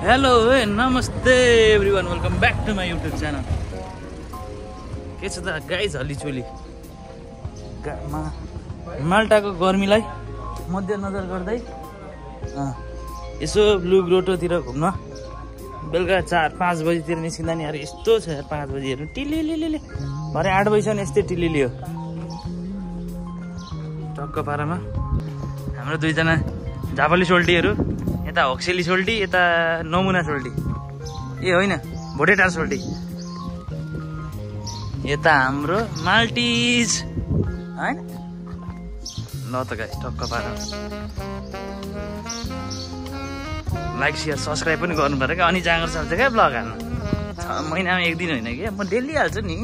Hello नमस्ते everyone, welcome back to my YouTube channel. के छ त गाइज, हल्लीचोली माल्टाको गर्मीलाई मध्यनजर गर्दै यसो ब्लु ग्रोटोतिर घुम्न बेलुका 4-5 बजीतिर निस्किँदा नि यार यस्तो छ यार। 5 बजीहरू टिलिलिले भरे 8 बजीसम्म यस्तै टिलिलियो टक्क पारामा। हाम्रो दुईजना झापली सोल्टीहरू, यता होक्सेली सोल्टी, यता नमुना सोल्टी, ए होइन भोटेटार सोल्टी, यता हाम्रो माल्टिज होइन। ल त गाइस टक्क पारा लाइक सेयर सब्सक्राइब पनि गर्नु पर्यो क्या। अनि जाँगर चल्छ क्या ब्लग हाल्नु। महिनामा एक दिन होइन क्या, म डेली हाल्छु नि।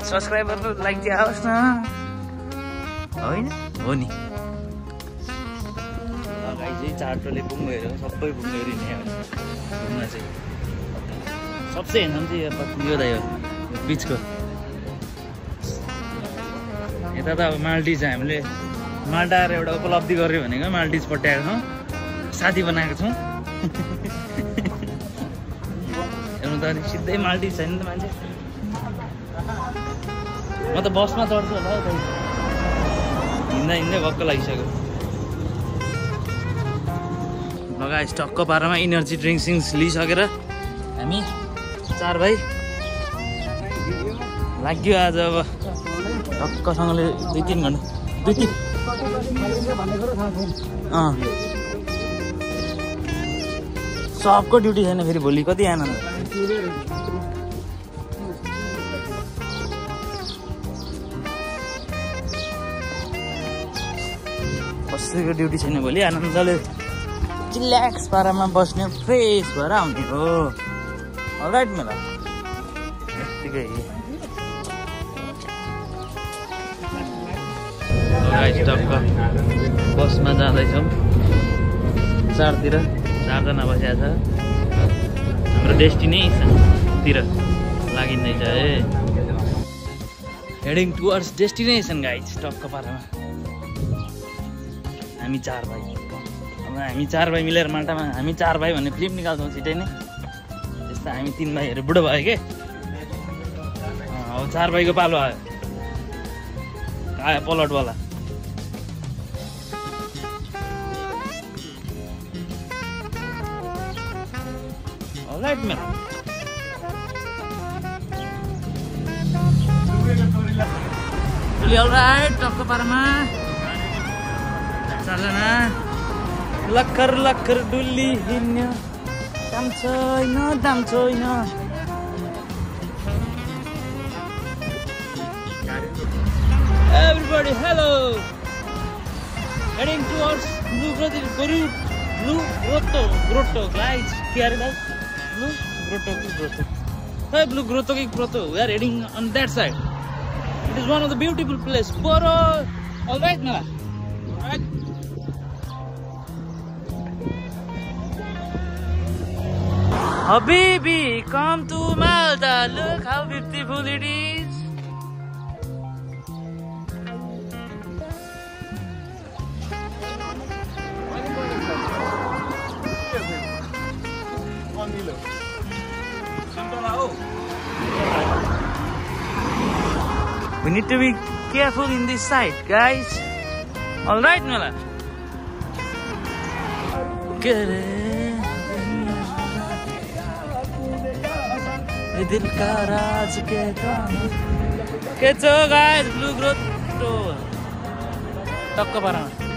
सब्सक्राइबर लाइक चाहिँ आओस् न, होइन हो नि। चारटोले पुङ्गोहरू सबै पुङ्गोहरू नि घुम्न चाहिँ सबसे हेर्नु चाहिँ यो दाइ हो बिचको। यता त अब माल्टिज हामीले माल्टाएर एउटा उपलब्धि गऱ्यो भनेको माल्टिज पट्याएको छौँ, साथी बनाएको छौँ। हेर्नु त अनि सिधै माल्टिज छैन त मान्छे। म त बसमा चढ्छु होला हौ, हिँड्दा हिँड्दै भक्क लागिसक्यो। गाइस टक्क पारामा इनर्जी ड्रिङ्क सिङ्स लिइसकेर हामी 4 भाइ लाग्यो आज। अब टक्कसँगले 2-3 घन्टा सबको ड्युटी छैन फेरि भोलि। कति आनन्द। कसैको ड्युटी छैन भोलि, आनन्दले चिल्याक्स पारामा बस्ने, फ्रेस भएर आउने हो। अलराइट मेला यत्तिकै टक्क बसमा जाँदैछौँ। 4तिर 4जना बसिया छ। हाम्रो डेस्टिनेसनतिर लागिँदैछ है। Heading towards destination guys. टक्क पारामा हामी 4 भाइ। हामी 4 भाइ मिलेर माल्टामा हामी 4 भाइ भन्ने फिल्म निकाल्छौँ छिटै नै। त्यस्तो हामी 3 भाइहरू बुढो भयो के। अब 4 भाइको पालो आयो, आयो पलटवाला। अलराइट म्याम अलराइट टक्क पारामा 4जना लखर लखर डुल्ली हिँड्यो, दाम छैन दाम छैन। Everybody hello, heading towards Blue Grotto guys. क्या रे दाइ? Blue Grotto. Hey Blue Grotto Ki Grotto. We are heading on that side. It is one of the beautiful place. Boro. All right ना? Alright. Habibi, come to Malta. Look how beautiful it is. We need to be careful in this side, guys. All right, Mela. दिल का राज के guys blue grotto टक्क पारामा।